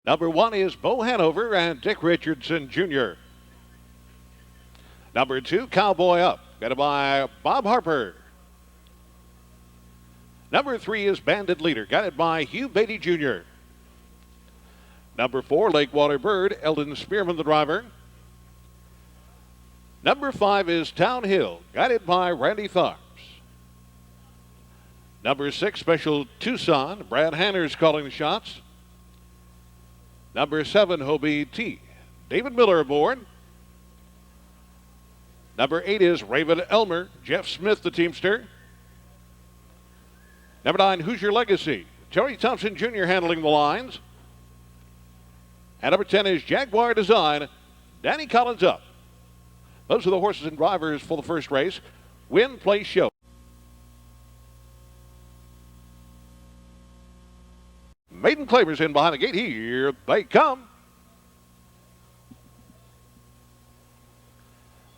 Number 1 is Bo Hanover and Dick Richardson Jr. Number 2, Cowboy Up, guided by Bob Harper. Number 3 is Bandit Leader, guided by Hugh Beatty Jr. Number 4, Lakewater Bird, Eldon Spearman, the driver. Number 5 is Town Hill, guided by Randy Tharps. Number 6, Special Tucson, Brad Hanners calling the shots. Number 7, Hobie T, David Miller aboard. Number 8 is Raven Elmer, Jeff Smith, the teamster. Number 9, Hoosier Legacy, Terry Thompson Jr. handling the lines. And number 10 is Jaguar Design, Danny Collins up. Those are the horses and drivers for the first race. Win, play, show. Maiden Claimers in behind the gate. Here they come.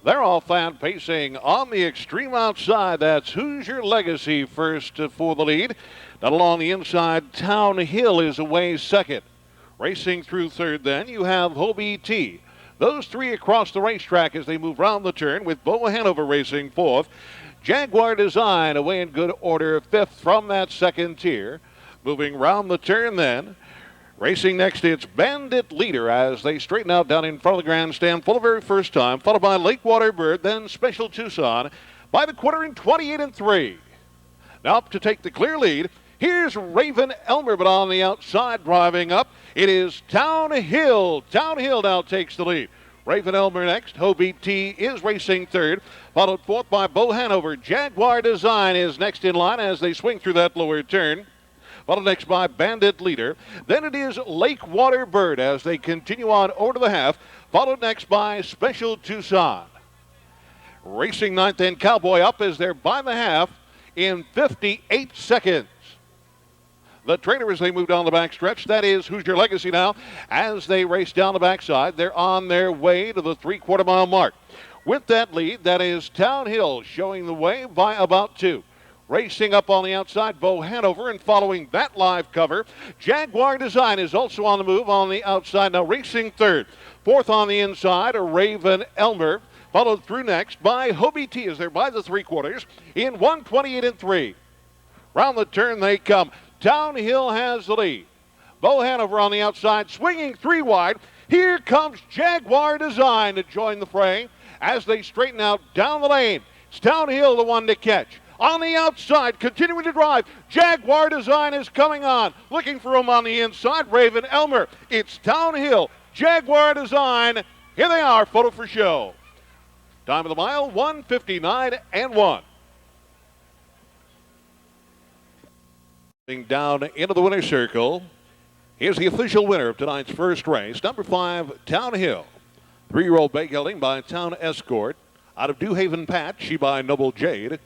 They're all fan pacing on the extreme outside. That's Hoosier Legacy first for the lead. Down along the inside, Town Hill is away second. Racing through third then, you have Hobie T. Those three across the racetrack as they move round the turn with Bo Hanover racing fourth. Jaguar Design away in good order fifth from that second tier. Moving round the turn then. Racing next, it's Bandit Leader as they straighten out down in front of the grandstand for the very first time, followed by Lakewater Bird, then Special Tucson by the quarter in 28-3. Now up to take the clear lead. Here's Raven Elmer, but on the outside driving up, it is Town Hill. Town Hill now takes the lead. Raven Elmer next. Hobie T is racing third, followed fourth by Bo Hanover. Jaguar Design is next in line as they swing through that lower turn. Followed next by Bandit Leader. Then it is Lakewater Bird as they continue on over to the half. Followed next by Special Tucson. Racing ninth and Cowboy Up as they're by the half in 58 seconds. The trainer as they move down the backstretch, that is Hoosier Legacy now. As they race down the backside, they're on their way to the 3/4 mile mark. With that lead, that is Town Hill showing the way by about 2. Racing up on the outside, Bo Hanover, and following that live cover, Jaguar Design is also on the move on the outside. Now racing third. Fourth on the inside, a Raven Elmer. Followed through next by Hobie T as they're by the 3/4 in 1:28-3. Round the turn they come. Town Hill has the lead. Bo Hanover on the outside, swinging 3 wide. Here comes Jaguar Design to join the fray as they straighten out down the lane. It's Town Hill the one to catch. On the outside, continuing to drive. Jaguar Design is coming on. Looking for him on the inside, Raven Elmer. It's Town Hill, Jaguar Design. Here they are, photo for show. Time of the mile, 1:59-1. Down into the winner's circle. Here's the official winner of tonight's first race. Number 5, Town Hill. 3-year-old bay gelding by Town Escort. Out of New Haven Pat, she by Noble Jade.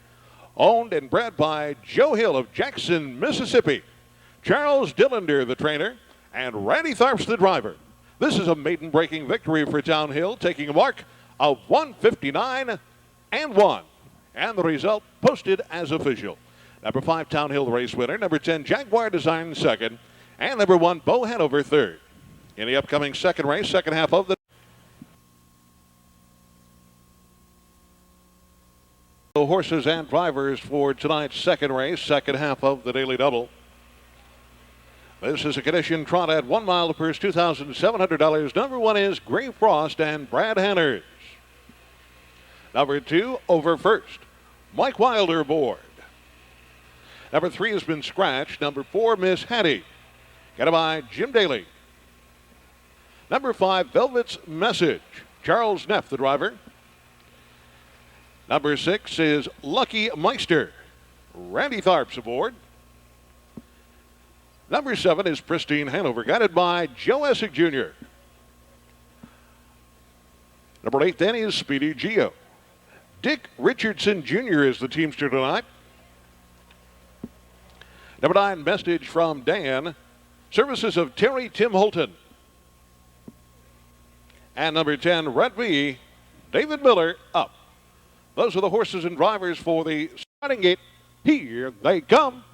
Owned and bred by Joe Hill of Jackson, Mississippi. Charles Dillander, the trainer, and Randy Tharps, the driver. This is a maiden-breaking victory for Town Hill, taking a mark of 1:59-1. And the result posted as official. Number 5, Town Hill, the race winner. Number 10, Jaguar Design, second. And number 1, Bo Hanover, third. In the upcoming second race, second half of the horses and drivers for tonight's second race, second half of the Daily Double. This is a condition trot at 1 mile, the purse $2,700. Number 1 is Gray Frost and Brad Hanners. Number 2, Over First, Mike Wilder aboard. Number 3 has been scratched. Number 4, Miss Hattie, got by Jim Daly. Number 5, Velvet's Message, Charles Neff, the driver. Number 6 is Lucky Meister, Randy Tharps aboard. Number 7 is Pristine Hanover, guided by Joe Essig Jr. Number 8 then is Speedy Geo. Dick Richardson Jr. is the teamster tonight. Number 9, Message from Dan. Services of Terry Tim Holton. And number 10, Red V, David Miller up. Those are the horses and drivers for the starting gate. Here they come.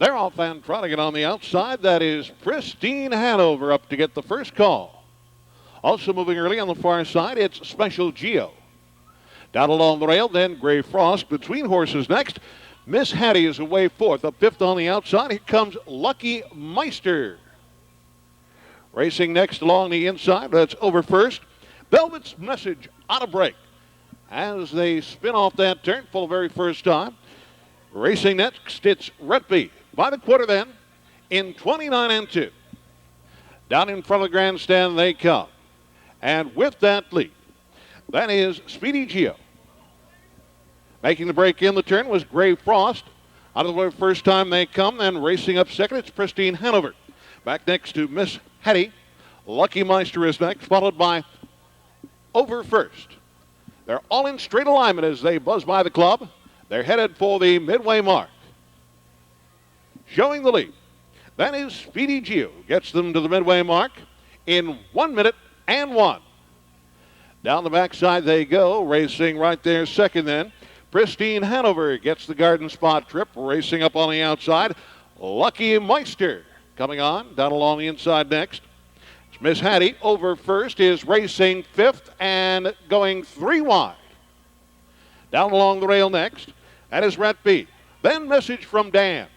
They're off and trotting it on the outside. That is Pristine Hanover up to get the first call. Also moving early on the far side, it's Special Geo. Down along the rail, then Gray Frost between horses next. Miss Hattie is away fourth. Up fifth on the outside, here comes Lucky Meister. Racing next along the inside, that's over first. Velvet's Message on a break. As they spin off that turn for the very first time. Racing next, it's Retby. By the quarter then, in 29 and 2. Down in front of the grandstand they come. And with that lead, that is Speedy Geo. Making the break in the turn was Gray Frost. Out of the way first time they come, then racing up second, it's Pristine Hanover. Back next to Miss Hattie. Lucky Meister is next, followed by Over First. They're all in straight alignment as they buzz by the club. They're headed for the midway mark. Showing the lead, that is Speedy Geo. Gets them to the midway mark in 1 minute and 1. Down the backside they go, racing right there second then. Pristine Hanover gets the garden spot trip, racing up on the outside. Lucky Meister coming on, down along the inside next. It's Miss Hattie. Over First is racing fifth and going 3 wide. Down along the rail next, that is Retby. Then Message from Dan.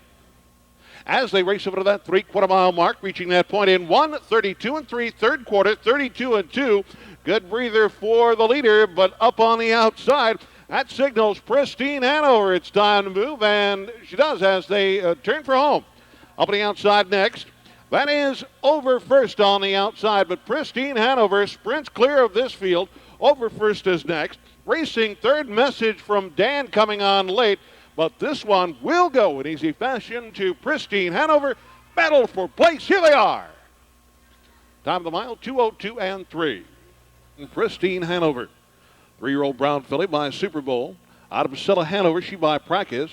As they race over to that 3/4 mile mark, reaching that point in 1:32 and 3, third quarter, 32 and 2. Good breather for the leader, but up on the outside, that signals Pristine Hanover. It's time to move, and she does as they turn for home. Up on the outside next, that is Over First on the outside, but Pristine Hanover sprints clear of this field. Over First is next. Racing third, Message from Dan coming on late. But this one will go in easy fashion to Pristine Hanover. Battle for place. Here they are. Time of the mile, 2:02 and 3. Pristine Hanover. 3-year-old brown filly by Super Bowl. Out of Priscilla Hanover, she by Practice.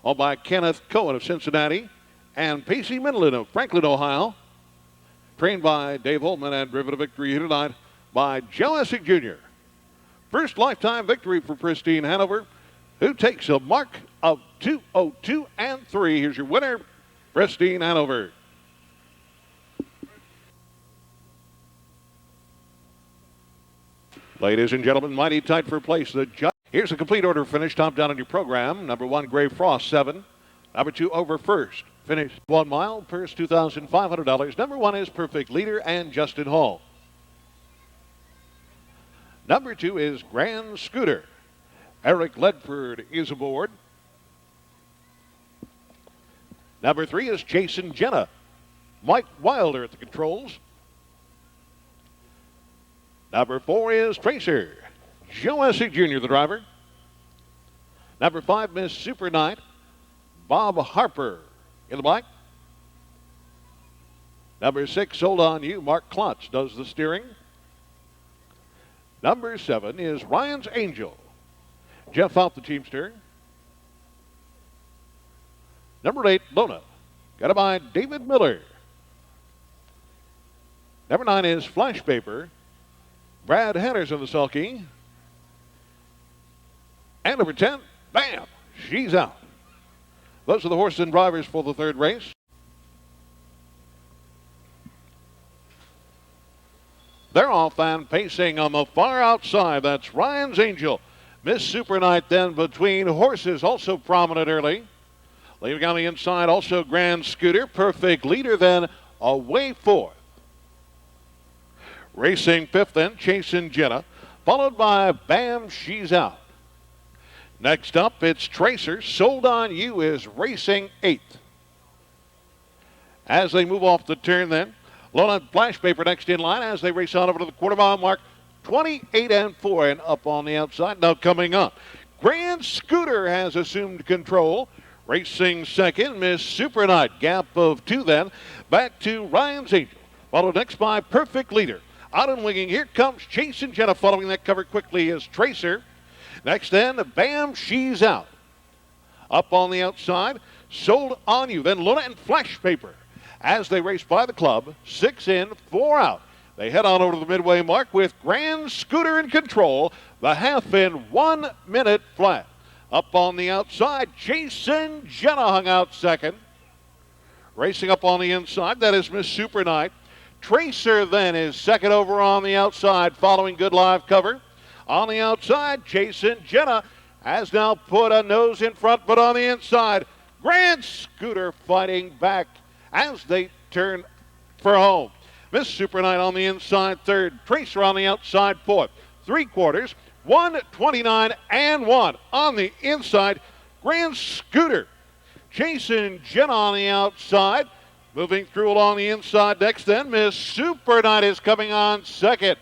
Owned by Kenneth Cohen of Cincinnati. And Pacey Mindlin of Franklin, Ohio. Trained by Dave Holtman and driven to victory here tonight by Joe Essick Jr. First lifetime victory for Pristine Hanover, who takes a mark of 2:02 and 3. Here's your winner, Pristine Hanover. Ladies and gentlemen, mighty tight for place. The judge. Here's a complete order finish. Top down on your program. Number 1, Gray Frost, 7. Number 2, Over First. Finished 1 mile, purse $2,500. Number 1 is Perfect Leader and Justin Hall. Number 2 is Grand Scooter. Eric Ledford is aboard. Number 3 is Jason Jenna. Mike Wilder at the controls. Number 4 is Tracer. Joe Essick Jr., the driver. Number 5, Miss Super Knight. Bob Harper in the black. Number 6, Sold On You. Mark Klotz does the steering. Number 7 is Ryan's Angel. Jeff out the teamster. Number 8, Lona. Got it by David Miller. Number 9 is Flash Paper. Brad Hanners in the sulky. And number 10, bam, she's out. Those are the horses and drivers for the third race. They're off and pacing on the far outside. That's Ryan's Angel. Miss Super Knight then between horses, also prominent early. Leaving on the inside, also Grand Scooter. Perfect Leader then away fourth. Racing fifth then, Chasing Jenna. Followed by Bam, She's Out. Next up, it's Tracer. Sold On You is racing eighth. As they move off the turn then, Lona Flash Paper next in line as they race on over to the quarter mile mark. 28 and 4 and up on the outside. Now coming up, Grand Scooter has assumed control. Racing second, Miss Super Knight. Gap of 2 then. Back to Ryan's Angel. Followed next by Perfect Leader. Out and winging, here comes Chasing Jenna. Following that cover quickly is Tracer. Next then, Bam, She's Out. Up on the outside, Sold On You. Then Luna and Flash Paper. As they race by the club, 6 in, 4 out. They head on over to the midway mark with Grand Scooter in control. The half in 1 minute flat. Up on the outside, Jason Jenna hung out second. Racing up on the inside, that is Miss Super Night. Tracer then is second over on the outside, following good live cover. On the outside, Jason Jenna has now put a nose in front, but on the inside, Grand Scooter fighting back as they turn for home. Miss Super Night on the inside third, Tracer on the outside fourth. 3/4, 1:29 and 1 on the inside. Grand Scooter. Jason Jenna on the outside. Moving through along the inside next then, Miss Super Night is coming on second.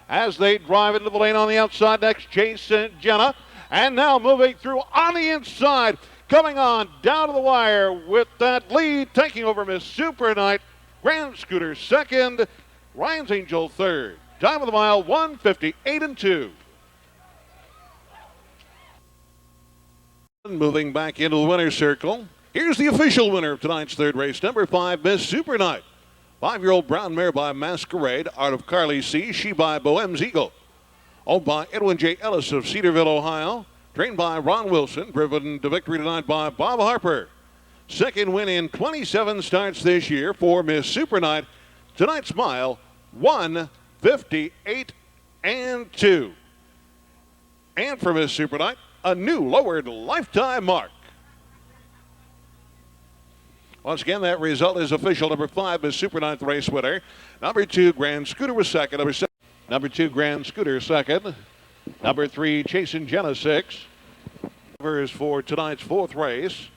As they drive into the lane on the outside next, Jason Jenna. And now moving through on the inside, coming on down to the wire with that lead, taking over Miss Super Night. Grand Scooter second, Ryan's Angel third. Time of the mile, 1:58 and 2. Moving back into the winner's circle. Here's the official winner of tonight's third race, number 5, Miss Super Night. 5-year-old brown mare by Masquerade, out of Carly C. She by Bohem's Eagle. Owned by Edwin J. Ellis of Cedarville, Ohio. Trained by Ron Wilson. Driven to victory tonight by Bob Harper. Second win in 27 starts this year for Miss Super Night. Tonight's mile, 1:58 and 2. And for Miss Super Night, a new lowered lifetime mark. Once again, that result is official. Number 5, Miss Super Night, the race winner. Number 2, Grand Scooter was second. Number 2, Grand Scooter second. Number 3, Jason Jenna 6. Is for tonight's fourth race.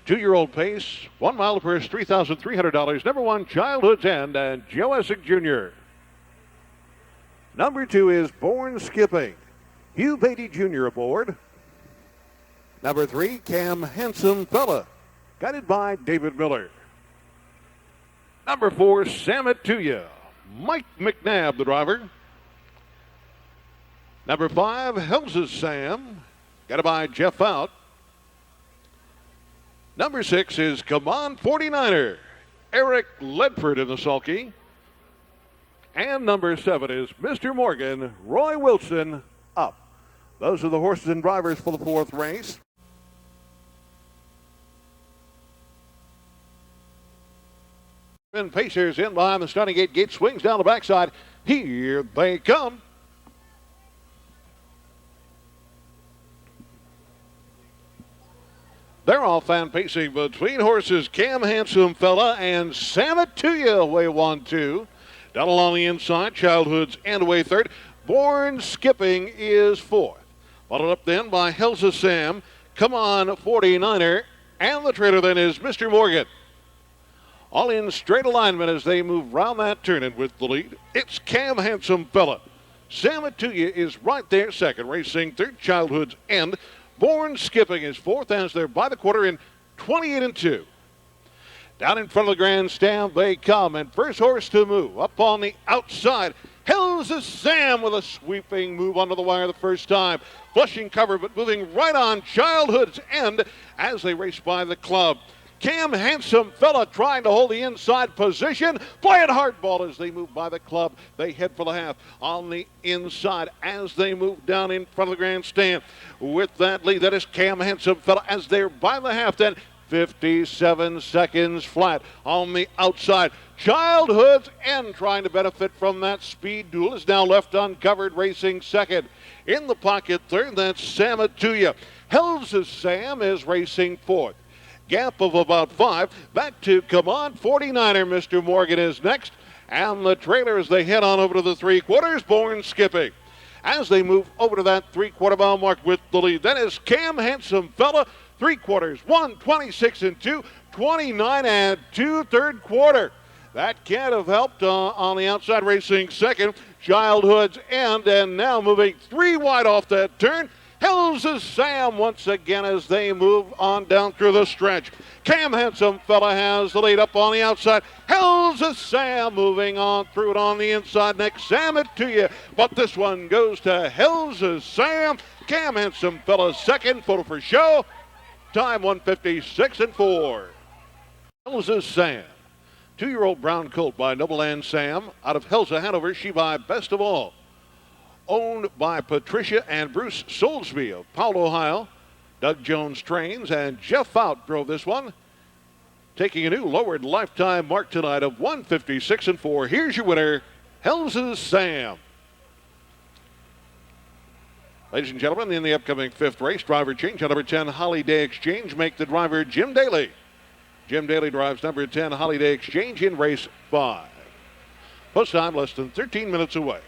2-year-old pace, 1 mile purse, $3,300. Number 1, Childhood's End, and Joe Essick Jr. Number 2 is Born Skipping. Hugh Beatty Jr. aboard. Number 3, Cam Handsome Fella, guided by David Miller. Number 4, Samatuya. Mike McNabb, the driver. Number 5, Helms's Sam, guided by Jeff Out. Number 6 is Come On 49er, Eric Ledford in the sulky. And number 7 is Mr. Morgan, Roy Wilson, up. Those are the horses and drivers for the fourth race. And Pacers in behind the starting gate. Gate swings down the backside. Here they come. They're all fan pacing between horses Cam Handsome Fella and Samatuya away 1-2. Down along the inside, Childhood's End away third. Born Skipping is fourth. Followed up then by Helsa Sam. Come On 49er. And the trailer then is Mr. Morgan. All in straight alignment as they move round that turn, and with the lead, it's Cam Handsome Fella. Samatuya is right there second, racing third, Childhood's End. Born Skipping is fourth as they're by the quarter in 28 and 2. Down in front of the grandstand they come, and first horse to move up on the outside. Helsa Sam with a sweeping move onto the wire the first time. Flushing cover, but moving right on Childhood's End as they race by the club. Cam Handsome Fella trying to hold the inside position. Playing hardball as they move by the club. They head for the half on the inside as they move down in front of the grandstand. With that lead, that is Cam Handsome Fella as they're by the half then. 57 seconds flat on the outside. Childhood's End trying to benefit from that speed duel is now left uncovered, racing second. In the pocket third, that's Samatuya. Helsa Sam is racing fourth. Gap of about 5. Back to Come On 49er. Mr. Morgan is next. And the trailer as they head on over to the 3/4. Born Skipping. As they move over to that 3/4 mile mark with the lead. That is Cam Handsome Fella. 3/4. 1:26 and 2. 29 and 2 third quarter. That can't have helped on the outside, racing second. Childhood's End. And now moving 3 wide off that turn. Helsa Sam once again as they move on down through the stretch. Cam Handsome Fella has the lead up on the outside. Helsa Sam moving on through it on the inside. Next, Samatuya, but this one goes to Helsa Sam. Cam Handsome Fella second. Photo for show. Time 1:56 and 4. Helsa Sam. 2-year-old brown colt by Noble Land Sam out of Helsa, Hanover. She by Best of All. Owned by Patricia and Bruce Soulsby of Powell, Ohio. Doug Jones trains, and Jeff Out drove this one. taking a new lowered lifetime mark tonight of 156-4. Here's your winner, Helms' Sam. Ladies and gentlemen, in the upcoming fifth race, driver change on number 10, Holiday Exchange. Make the driver Jim Daly. Jim Daly drives number 10, Holiday Exchange, in race 5. Post time less than 13 minutes away.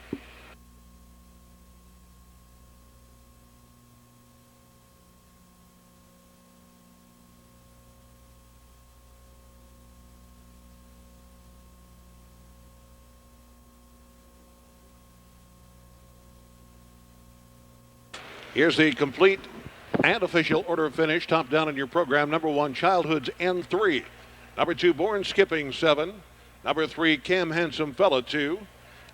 Here's the complete and official order of finish. Top down in your program. Number 1, Childhood's N3. Number 2, Born Skipping 7. Number 3, Cam Handsome Fella 2.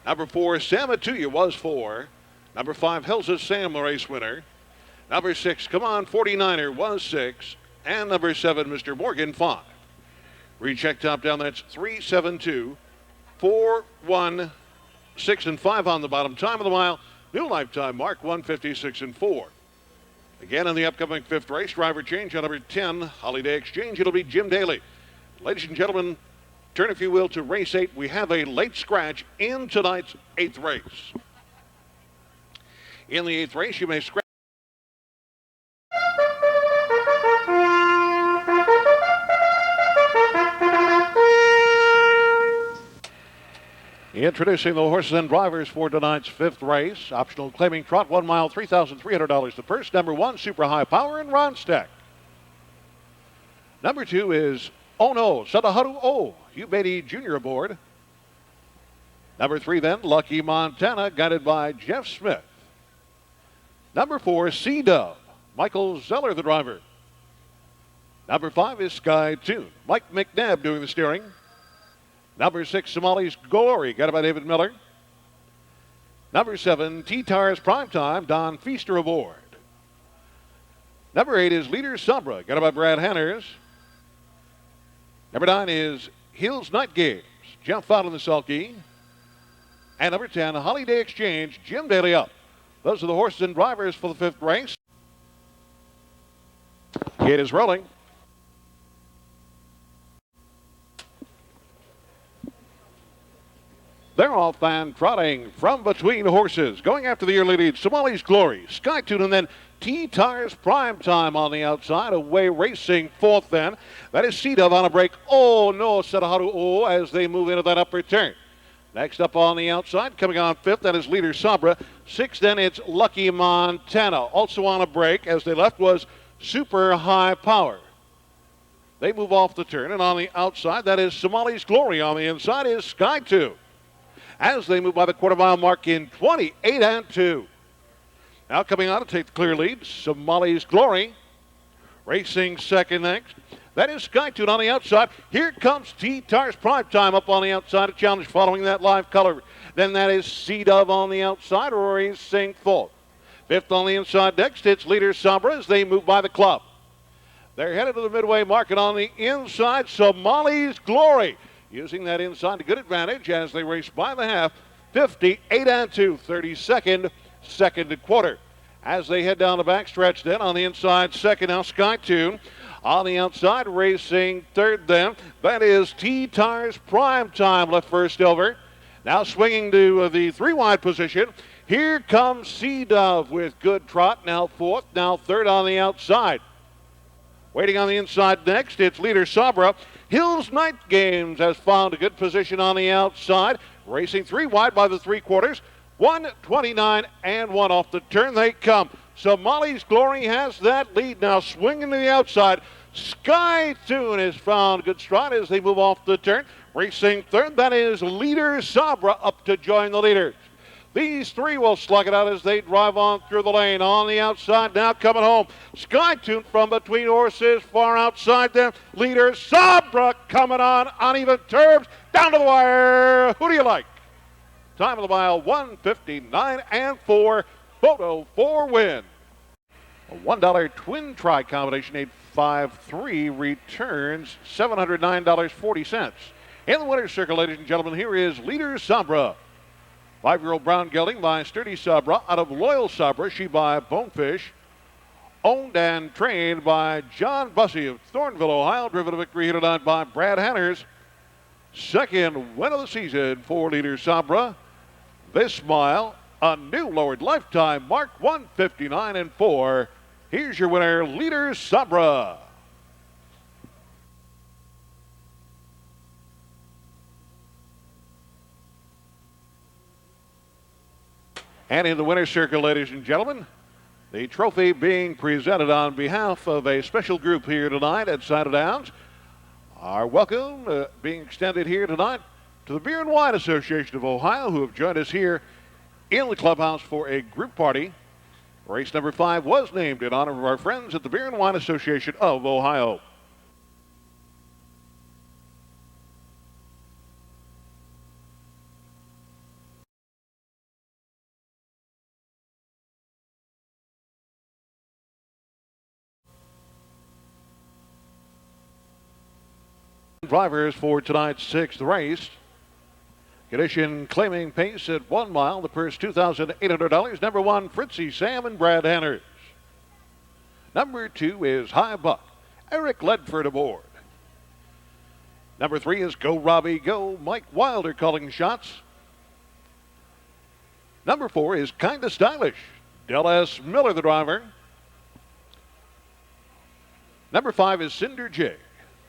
Number 4, Samatuya was 4. Number 5, Helms' Sam, the race winner. Number 6, Come On 49er was 6. And number 7, Mr. Morgan 5. Recheck top down. That's 3, 7, 2, 4, 1, 6, and 5 on the bottom. Time of the mile. New lifetime mark, 156-4. Again, in the upcoming fifth race, driver change on number 10, Holiday Exchange. It'll be Jim Daly. Ladies and gentlemen, turn, if you will, to race 8. We have a late scratch in tonight's 8th race. In the 8th race, you may scratch. Introducing the horses and drivers for tonight's fifth race. Optional claiming trot, 1 mile, $3,300 the purse. Number 1, Super High Power and Ronstack. Number 2 is Oh No, Sadaharu O, Hugh Beatty Jr. aboard. Number 3 then, Lucky Montana, guided by Jeff Smith. Number 4, Sea Dove, Michael Zeller the driver. Number 5 is Sky Tune, Mike McNabb doing the steering. Number 6, Somali's Glory, guided by David Miller. Number 7, T-Tars Primetime, Don Feaster aboard. Number 8 is Leader Sabra, guided by Brad Hanners. Number 9 is Hills Night Games, Jeff out in the sulky. And number 10, Holiday Exchange, Jim Daly up. Those are the horses and drivers for the fifth race. It is rolling. They're off and trotting from between horses. Going after the early lead, Somali's Glory, Skytune, and then T-Tars Primetime on the outside. Away racing fourth then. That is Sea Dove on a break. Oh no, Sadaharu O, as they move into that upper turn. Next up on the outside, coming on fifth, that is Leader Sabra. Sixth then, it's Lucky Montana. Also on a break as they left was Super High Power. They move off the turn, and on the outside, that is Somali's Glory. On the inside is Skytune, as they move by the quarter-mile mark in 28-2. Now coming on to take the clear lead, Somali's Glory. Racing second next. That is Skytune on the outside. Here comes T-Tars Primetime up on the outside. A challenge following that live color. Then that is Sea Dove on the outside, racing fourth. Fifth on the inside next, it's Leader Sabra as they move by the club. They're headed to the midway market on the inside, Somali's Glory, using that inside to good advantage as they race by the half, 58-2, 32nd, second quarter. As they head down the backstretch then on the inside, second now Skytune. On the outside, racing third then, that is T-Tars Primetime, left first over. Now swinging to the 3-wide position. Here comes Sea Dove with good trot, now fourth, now third on the outside. Waiting on the inside next, it's Leader Sabra. Hills Night Games has found a good position on the outside. Racing 3 wide by the 3/4. 129 and 1 off the turn they come. Somali's Glory has that lead now, swinging to the outside. Skytune has found good stride as they move off the turn. Racing third, that is Leader Sabra up to join the leaders. These three will slug it out as they drive on through the lane. On the outside now coming home. Skytune from between horses far outside them. Leader Sabra coming on uneven terms. Down to the wire. Who do you like? Time of the mile 1:59 and 4. Photo 4 win. A $1 twin try combination 853 returns $709.40. In the winner's circle, ladies and gentlemen, here is Leader Sabra. 5-year-old brown gelding by Sturdy Sabra out of Loyal Sabra. She by Bonefish. Owned and trained by John Bussey of Thornville, Ohio. Driven to victory here tonight by Brad Hanners. Second win of the season for Leader Sabra. This mile, a new lowered lifetime mark, 1:59.4. Here's your winner, Leader Sabra. And in the winner's circle, ladies and gentlemen, the trophy being presented on behalf of a special group here tonight at Scioto Downs. Our welcome being extended here tonight to the Beer and Wine Association of Ohio, who have joined us here in the clubhouse for a group party. Race number 5 was named in honor of our friends at the Beer and Wine Association of Ohio. Drivers for tonight's 6th race. Condition claiming pace at 1 mile. The purse $2,800. Number 1, Fritzy Sam and Brad Hanners. Number 2 is High Buck. Eric Ledford aboard. Number 3 is Go Robbie Go. Mike Wilder calling shots. Number 4 is Kinda Stylish. Del S. Miller, the driver. Number 5 is Cinder Jig.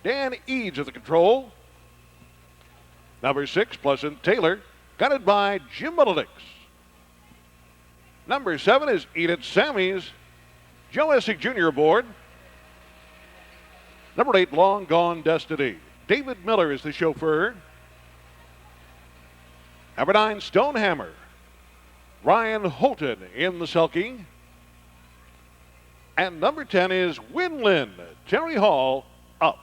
Dan Eads at the control. Number 6, Pleasant Taylor, guided by Jim Benedicts. Number 7 is Eat It Sammy's. Joe Essig Jr. aboard. Number 8, Long Gone Destiny. David Miller is the chauffeur. Number 9, Stonehammer. Ryan Holton in the sulky. And number 10 is Winland. Terry Hall up.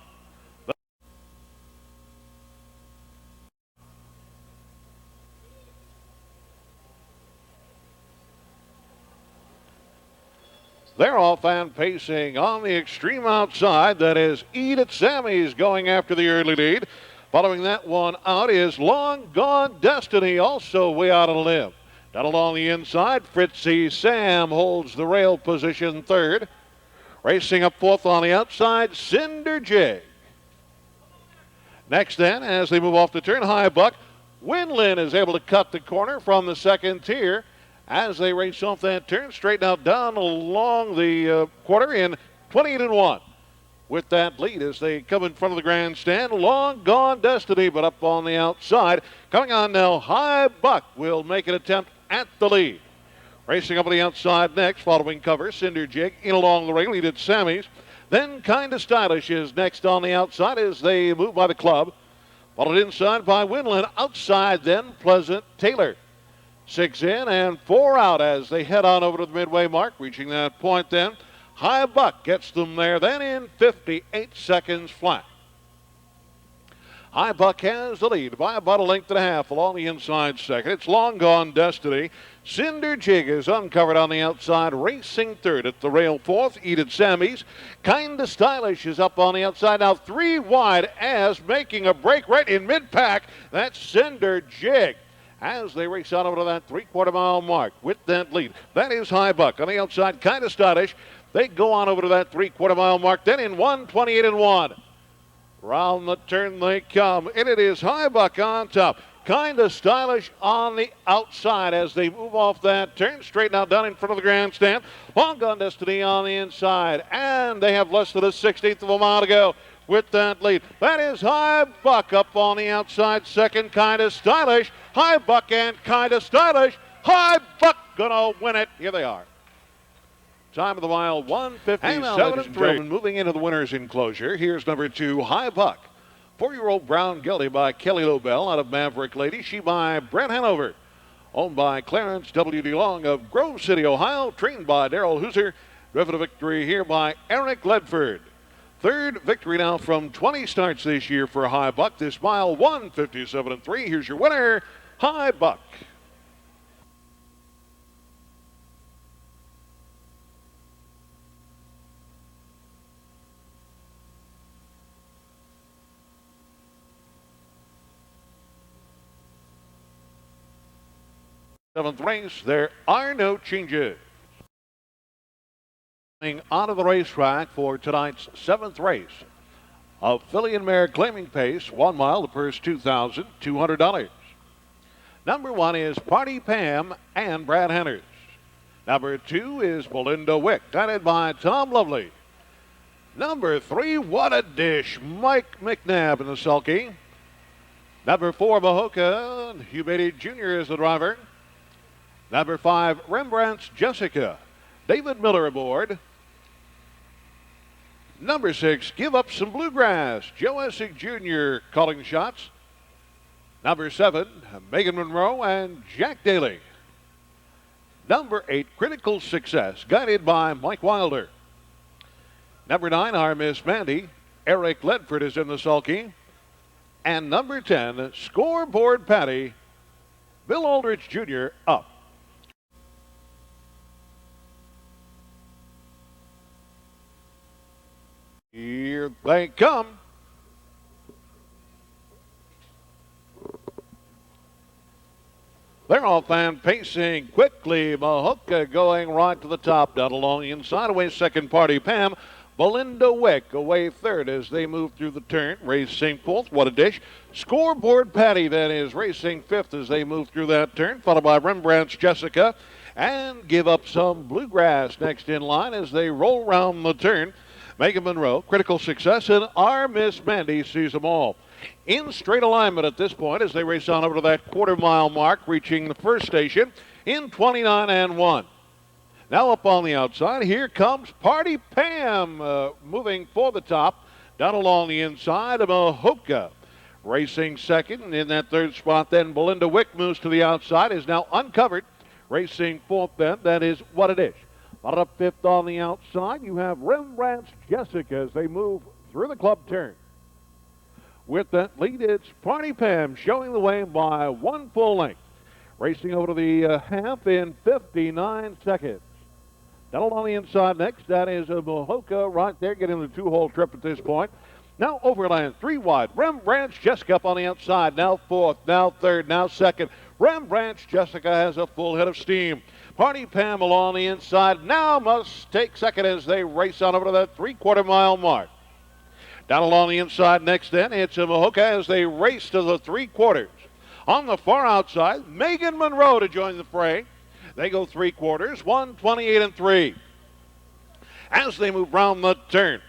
They're off and pacing on the extreme outside. That is Eat It Sammy's going after the early lead. Following that one out is Long Gone Destiny, also way out on a limb. Down along the inside, Fritzy Sam holds the rail position third. Racing up fourth on the outside, Cinder Jig. Next then, as they move off the turn, High Buck. Winland is able to cut the corner from the second tier. As they race off that turn, straighten out down along the quarter in 28-1. With that lead as they come in front of the grandstand, Long Gone Destiny, but up on the outside. Coming on now, High Buck will make an attempt at the lead. Racing up on the outside next, following cover, Cinder Jig in along the rail, Eat It Sammy's. Then Kinda Stylish is next on the outside as they move by the club. Followed inside by Winland. Outside then, Pleasant Taylor. 6 in and 4 out as they head on over to the midway mark. Reaching that point then, High Buck gets them there then in 58 seconds flat. High Buck has the lead by about a length and a half along the inside second. It's Long Gone Destiny. Cinder Jig is uncovered on the outside, racing third at the rail fourth. Eat It Sammy's. Kinda Stylish is up on the outside now, 3 wide as making a break right in mid-pack. That's Cinder Jig. As they race on over to that 3/4 mile mark with that lead. That is High Buck. On the outside, Kinda Stylish. They go on over to that 3/4 mile mark. Then in 1:28-1. Round the turn they come. And it is High Buck on top. Kinda Stylish on the outside as they move off that turn. Straighten out down in front of the grandstand. Long Gone Destiny on the inside. And they have less than a 16th of a mile to go with that lead. That is High Buck up on the outside second. Kinda Stylish. High Buck and Kinda Stylish. High Buck gonna win it. Here they are. Time of the mile, 1:57.3. Moving into the winner's enclosure, here's number 2, High Buck. 4-year-old Brown Geldie by Kelly Lobel out of Maverick Lady. She by Brent Hanover. Owned by Clarence W.D. Long of Grove City, Ohio. Trained by Darrell Hooser. Driven to victory here by Eric Ledford. Third victory now from 20 starts this year for High Buck. This mile, 1:57.3. Here's your winner, High Buck. Seventh race, there are no changes. Onto the racetrack for tonight's 7th race of filly and mare claiming pace. 1 mile, the purse $2,200. Number 1 is Party Pam and Brad Henners. Number 2 is Belinda Wick, guided by Tom Lovely. Number 3, What a Dish, Mike McNabb in the sulky. Number 4, Mahoka, Hugh Beatty Jr. is the driver. Number 5, Rembrandt's Jessica, David Miller aboard. Number 6, Give Up Some Bluegrass, Joe Essig Jr. calling shots. Number 7, Megan Monroe and Jack Daly. Number 8, Critical Success, guided by Mike Wilder. Number 9, Our Miss Mandy, Eric Ledford is in the sulky. And number 10, Scoreboard Patty, Bill Aldrich Jr. up. Here they come. They're all fan pacing quickly. Mahoka going right to the top, down along the inside. Away second, Party Pam. Belinda Wick away third as they move through the turn. Racing fourth. What a Dish. Scoreboard Patty then is racing fifth as they move through that turn, followed by Rembrandt's Jessica. And Give Up Some Bluegrass next in line as they roll around the turn. Megan Monroe, Critical Success, and Our Miss Mandy sees them all. In straight alignment at this point as they race on over to that quarter-mile mark, reaching the first station in 29 and 1. Now up on the outside, here comes Party Pam moving for the top. Down along the inside of Mahoka. Racing second in that third spot then Belinda Wick moves to the outside, is now uncovered. Racing fourth then, that is What a Dish. About up fifth on the outside, you have Rembrandt's Jessica as they move through the club turn. With that lead, it's Party Pam showing the way by 1 full length. Racing over to the half in 59 seconds. Down along the inside next, that is Mahoka right there getting the 2-hole trip at this point. Now overland, 3 wide. Rembrandt's Jessica up on the outside. Now fourth, now third, now second. Rembrandt's Jessica has a full head of steam. Party Pam along the inside now must take second as they race on over to that 3/4 mile mark. Down along the inside next then, it's Mahoka as they race to the 3/4. On the far outside, Megan Monroe to join the fray. They go 3/4, 1:28 and 3. As they move round the turn,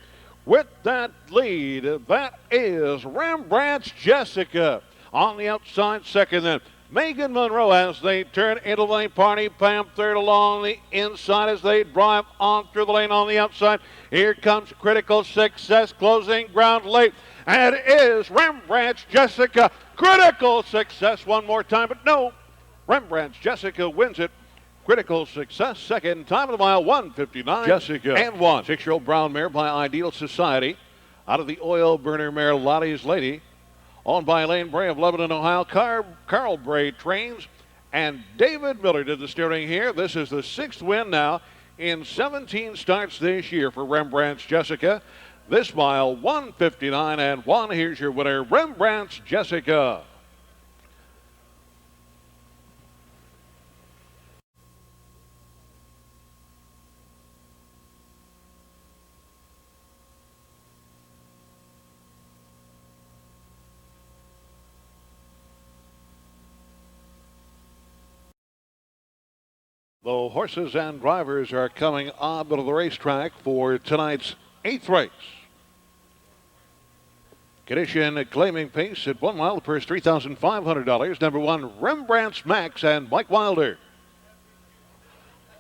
with that lead, that is Rembrandt's Jessica. On the outside second then, Megan Monroe as they turn into the lane. Party Pam third along the inside as they drive on through the lane on the outside. Here comes Critical Success closing ground late. And it is Rembrandt's Jessica. Critical Success one more time, but no. Rembrandt's Jessica wins it. Critical Success second. Time of the mile 1:59. Jessica and 1. 6-year-old brown mare by Ideal Society. Out of the oil burner mare Lottie's Lady. Owned by Elaine Bray of Lebanon, Ohio. Carl Bray trains, and David Miller did the steering here. This is the 6th win now in 17 starts this year for Rembrandt's Jessica. This mile, 1:59 and 1. Here's your winner, Rembrandt's Jessica. The horses and drivers are coming onto the racetrack for tonight's 8th race. Condition claiming pace at 1 mile, the purse $3,500. Number 1, Rembrandt's Max and Mike Wilder.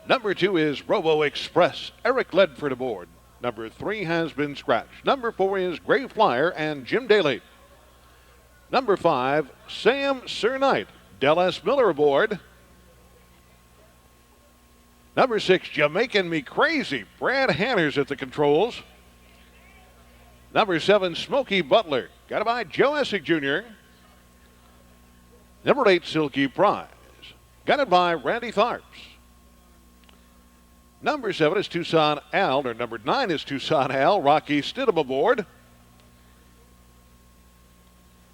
Number 2 is Robo Express, Eric Ledford aboard. Number 3 has been scratched. Number 4 is Gray Flyer and Jim Daly. Number 5, Sam Sir Knight, Dallas Miller aboard. Number 6, Jamaican Me Crazy, Brad Hanners at the controls. Number 7, Smokey Butler, got it by Joe Essig Jr. Number 8, Silky Prize, got it by Randy Tharps. Number 7 is Tucson Al, or number 9 is Tucson Al, Rocky Stidham aboard.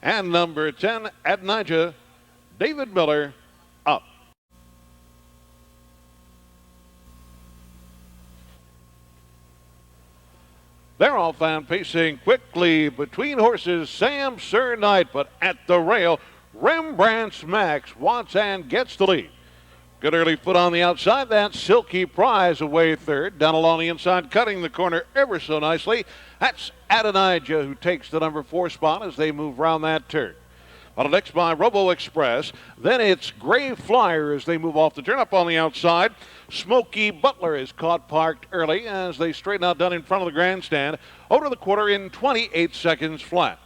And number 10, Adonijah, David Miller up. They're all found pacing quickly between horses. Sam Sir Knight, but at the rail, Rembrandt's Max wants and gets the lead. Good early foot on the outside. That's Silky Prize away third. Down along the inside, cutting the corner ever so nicely. That's Adonijah, who takes the number 4 spot as they move around that turn. Followed next by Robo Express. Then it's Gray Flyer as they move off the turn up on the outside. Smoky Butler is caught parked early as they straighten out down in front of the grandstand. Over the quarter in 28 seconds flat.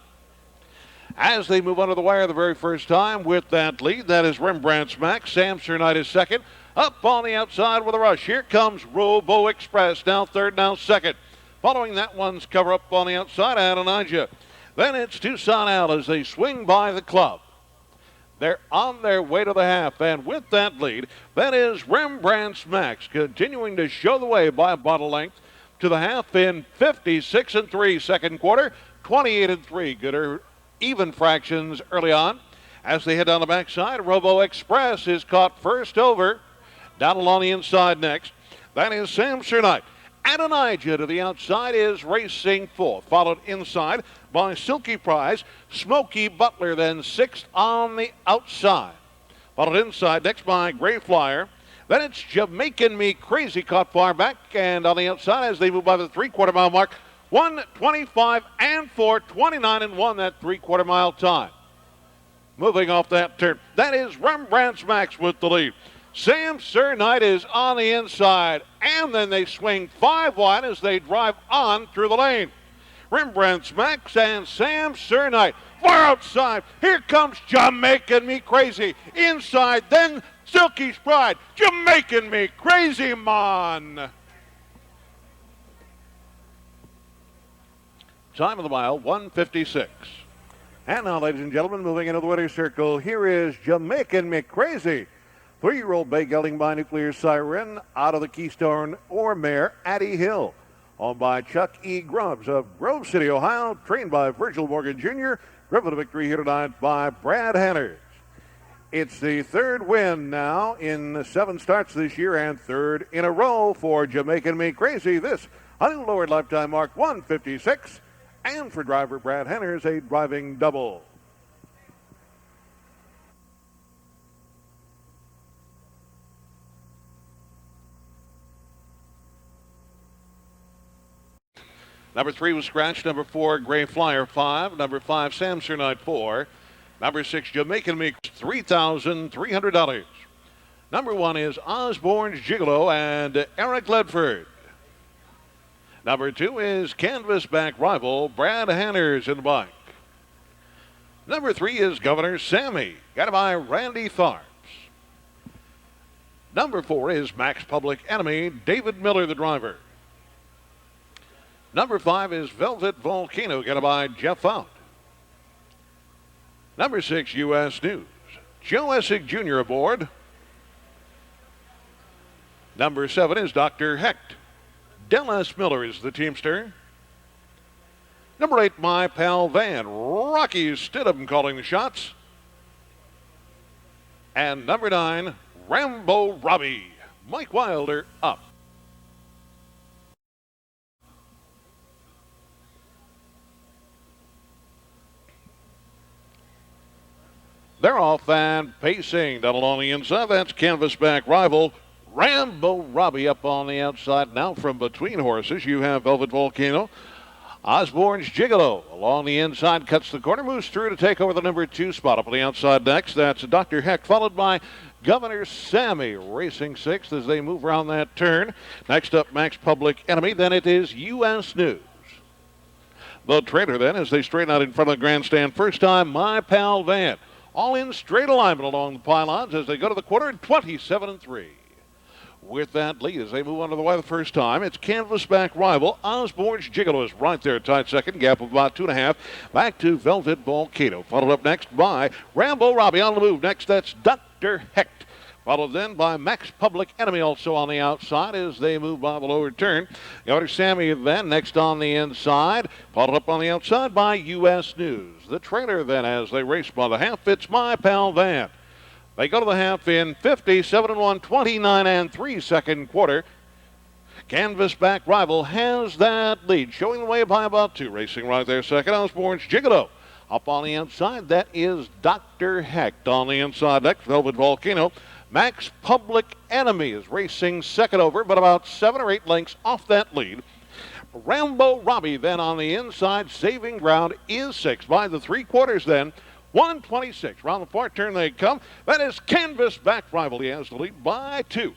As they move under the wire the very first time with that lead, that is Rembrandt's Max. Sam Sir Knight is second. Up on the outside with a rush. Here comes Robo Express, now third, now second. Following that one's cover up on the outside, Adonijah. Then it's Tucson Al as they swing by the club. They're on their way to the half, and with that lead, that is Rembrandt's Max continuing to show the way by a bottle length to the half in 56 3 second quarter, 28 3. Gooder even fractions early on. As they head down the backside, Robo Express is caught first over. Down along the inside next, that is Sam Sir Knight. Adonijah to the outside is racing fourth, followed inside by Silky Prize. Smoky Butler then sixth on the outside. Followed inside next by Gray Flyer. Then it's Jamaican Me Crazy caught far back, and on the outside as they move by the 3/4 mile mark, 1:25 and 4:29 and 1 that 3/4 mile time. Moving off that turn, that is Rembrandt's Max with the lead. Sam Sir Knight is on the inside, and then they swing 5 wide as they drive on through the lane. Rembrandt's Max and Sam Sir Knight far outside. Here comes Jamaican Me Crazy. Inside, then Silky's Pride. Jamaican Me Crazy, man. Time of the mile, 1:56. And now, ladies and gentlemen, moving into the winner's circle, here is Jamaican Me Crazy. 3-year-old bay gelding by Nuclear Siren out of the Keystone or mare Addie Hill. Owned by Chuck E. Grubbs of Grove City, Ohio. Trained by Virgil Morgan Jr. Driven to victory here tonight by Brad Hanners. It's the third win now in 7 starts this year and third in a row for Jamaican Me Crazy. This on a lowered lifetime mark 1:56. And for driver Brad Hanners, a driving double. Number 3 was scratched. Number 4, Gray Flyer 5. Number 5, Sam Sir Knight 4. Number 6, Jamaican Me, $3,300. Number 1 is Osborne's Gigolo and Eric Ledford. Number 2 is Canvasback Rival, Brad Hanners in the bike. Number 3 is Governor Sammy, got it by Randy Tharps. Number 4 is Max Public Enemy, David Miller, the driver. Number 5 is Velvet Volcano, got it by Jeff Fount. Number 6, U.S. News, Joe Essig Jr. aboard. Number 7 is Dr. Hecht. Dennis Miller is the teamster. Number 8, My Pal Van. Rocky Stidham calling the shots. And number 9, Rambo Robbie. Mike Wilder up. They're off and pacing down along the inside. That's Canvasback Rival. Rambo Robbie up on the outside. Now from between horses, you have Velvet Volcano. Osborne's Gigolo along the inside, cuts the corner, moves through to take over the number 2 spot. Up on the outside next, that's Dr. Hecht, followed by Governor Sammy, racing 6th as they move around that turn. Next up, Max Public Enemy. Then it is U.S. News. The trailer then as they straighten out in front of the grandstand. First time, My Pal Van. All in straight alignment along the pylons as they go to the quarter, 27-3. With that lead as they move under the wire the first time, it's Canvasback Rival. Osborne's Gigolo is right there, tight second, gap of about 2.5. Back to Velvet Volcano. Followed up next by Rambo Robbie on the move. Next, that's Dr. Hecht. Followed then by Max Public Enemy also on the outside as they move by the lower turn. Governor Sammy then next on the inside. Followed up on the outside by U.S. News. The trailer then as they race by the half, it's My Pal Van. They go to the half in 57-1, 29 3 second quarter. Canvasback Rival has that lead, showing the way by about 2. Racing right there second, Osborne's Gigolo. Up on the outside, that is Dr. Hecht. On the inside next, Velvet Volcano. Max Public Enemy is racing second over, but about 7 or 8 lengths off that lead. Rambo Robbie then on the inside, saving ground is 6 by the 3/4 then. 126. Round the far turn they come. That is Canvasback Rival. He has the lead by 2.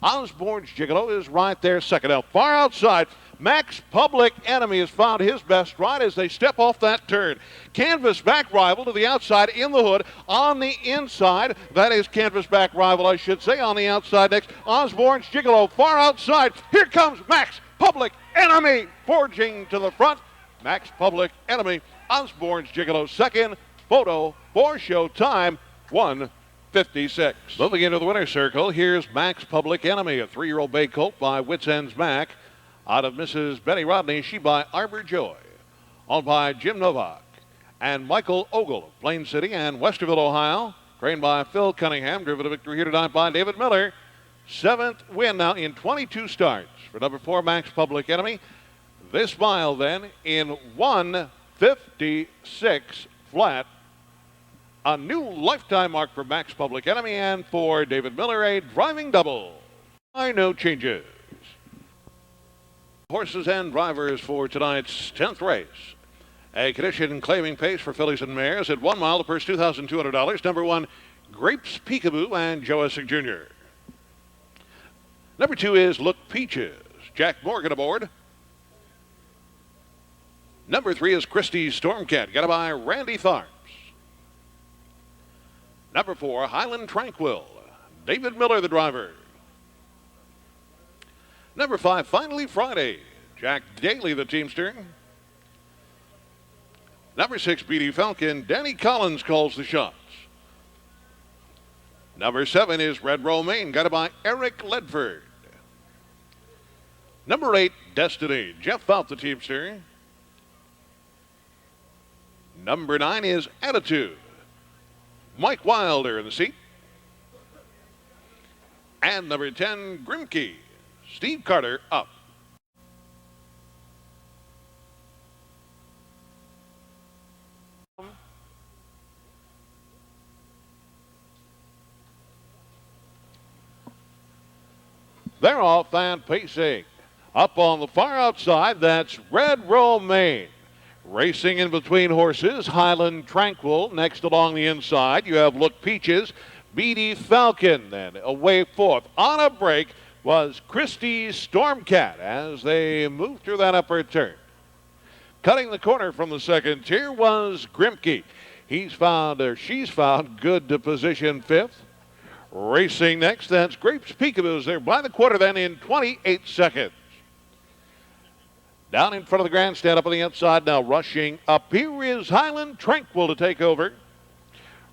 Osborne's Gigolo is right there second. Now far outside, Max Public Enemy has found his best ride as they step off that turn. Canvasback Rival to the outside in the hood. On the inside, that is Canvasback Rival, I should say. On the outside next, Osborne's Gigolo far outside. Here comes Max Public Enemy forging to the front. Max Public Enemy, Osborne's Gigolo second. Photo for show time 1:56. Moving into the winner's circle, here's Max Public Enemy, a 3-year-old bay colt by Wits End's Mac. Out of Mrs. Betty Rodney, she by Arbor Joy. Owned by Jim Novak and Michael Ogle of Plain City and Westerville, Ohio. Trained by Phil Cunningham. Driven to victory here tonight by David Miller. 7th win now in 22 starts for number 4, Max Public Enemy. This mile then in 1:56 flat. A new lifetime mark for Max Public Enemy and for David Miller, a driving double. No changes. Horses and drivers for tonight's 10th race. A condition claiming pace for fillies and mares at 1 mile, the purse $2,200. Number 1, Grapes Peekaboo and Joe Essig Jr. Number 2 is Look Peaches. Jack Morgan aboard. Number 3 is Christie's Stormcat, got by Randy Tharps. Number 4, Highland Tranquil. David Miller, the driver. Number 5, Finally Friday. Jack Daly, the teamster. Number 6, BD Falcon. Danny Collins calls the shots. Number 7 is Red Romaine, got it by Eric Ledford. Number 8, Destiny. Jeff Fout, the teamster. Number 9 is Attitude. Mike Wilder in the seat. And number 10, Grimkey. Steve Carter up. They're off and pacing. Up on the far outside, that's Red Romaine. Racing in between horses, Highland Tranquil. Next along the inside, you have Look Peaches, BD Falcon. Then away fourth. On a break was Christie's Stormcat as they move through that upper turn. Cutting the corner from the second tier was Grimke. She's found good to position 5th. Racing next, that's Grapes Peekaboo there by the quarter then in 28 seconds. Down in front of the grandstand, up on the outside now, rushing up. Here is Highland Tranquil to take over.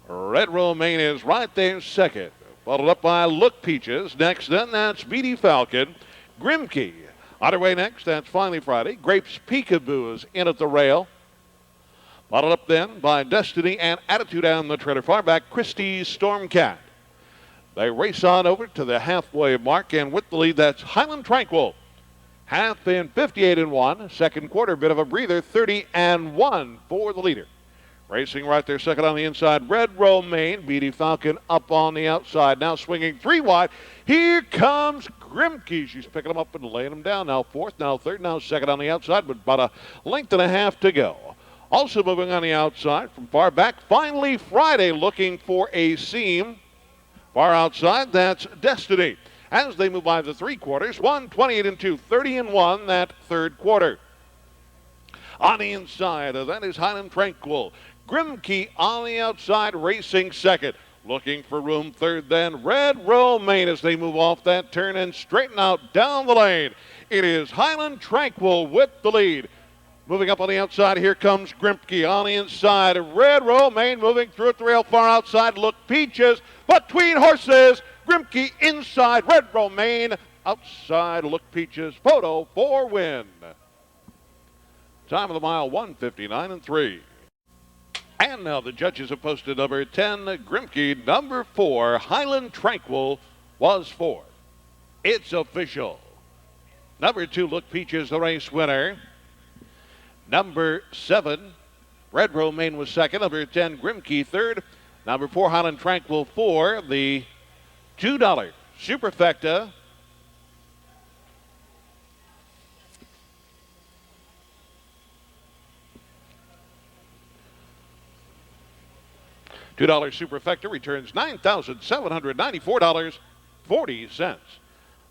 Red Romaine is right there second. Followed up by Look Peaches. Next then, that's BD Falcon. Grimkey. On her way next, that's Finally Friday. Grapes Peekaboo is in at the rail. Followed up then by Destiny and Attitude down the trailer. Far back, Christie's Stormcat. They race on over to the halfway mark, and with the lead, that's Highland Tranquil. Half in 58-1. Second quarter, bit of a breather, 30-1 for the leader. Racing right there, second on the inside, Red Romaine. BD Falcon up on the outside. Now swinging 3 wide. Here comes Grimke. She's picking them up and laying them down. Now fourth, now third, now second on the outside, but about a length and a half to go. Also moving on the outside from far back, Finally Friday looking for a seam. Far outside, that's Destiny. As they move by the 3/4, 1:28-2, 30-1 that third quarter. On the inside, that is Highland Tranquil. Grimke on the outside, racing second. Looking for room third, then Red Romaine as they move off that turn and straighten out down the lane. It is Highland Tranquil with the lead. Moving up on the outside, here comes Grimke on the inside. Red Romaine moving through at the rail far outside. Look Peaches between horses. Grimke inside, Red Romaine outside. Look Peaches. Photo for win. Time of the mile 1:59-3. And now the judges have posted number 10, Grimke. Number 4, Highland Tranquil was fourth. It's official. Number 2, Look Peaches, the race winner. Number 7, Red Romaine was second. Number 10, Grimkey third. Number 4, Highland Tranquil 4. The $2 Superfecta. $2 Superfecta returns $9,794.40.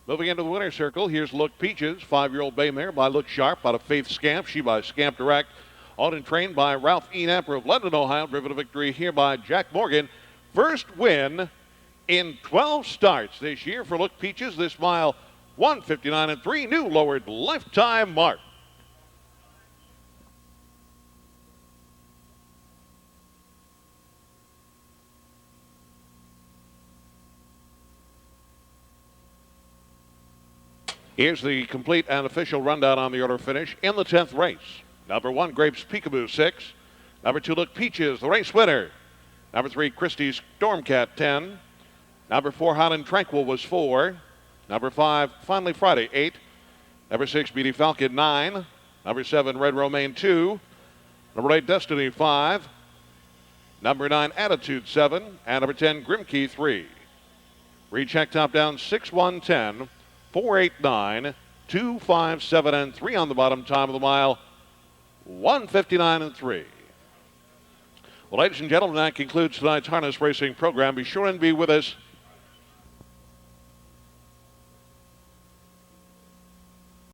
Moving into the winner's circle, here's Look Peaches, 5-year-old bay mare by Look Sharp out of Faith Scamp. She by Scamp Direct. Owned and trained by Ralph E. Napper of London, Ohio. Driven to victory here by Jack Morgan. First win in 12 starts this year for Look Peaches. This mile, 1:59.3, new lowered lifetime mark. Here's the complete and official rundown on the order finish in the 10th race. Number 1, Grapes Peekaboo 6. Number 2, Look Peaches, the race winner. Number 3, Christie's Stormcat 10. Number 4, Highland Tranquil was 4. Number 5, Finally Friday 8. Number 6, Beauty Falcon 9. Number 7, Red Romaine 2. Number 8, Destiny 5. Number 9, Attitude 7. And number 10, Grimkey 3. Recheck top down 6, 1, 10. 4, 8, 9, 2, 5, 7, and 3 on the bottom. Time of the mile, 1:59.3. Well, ladies and gentlemen, that concludes tonight's harness racing program. Be sure and be with us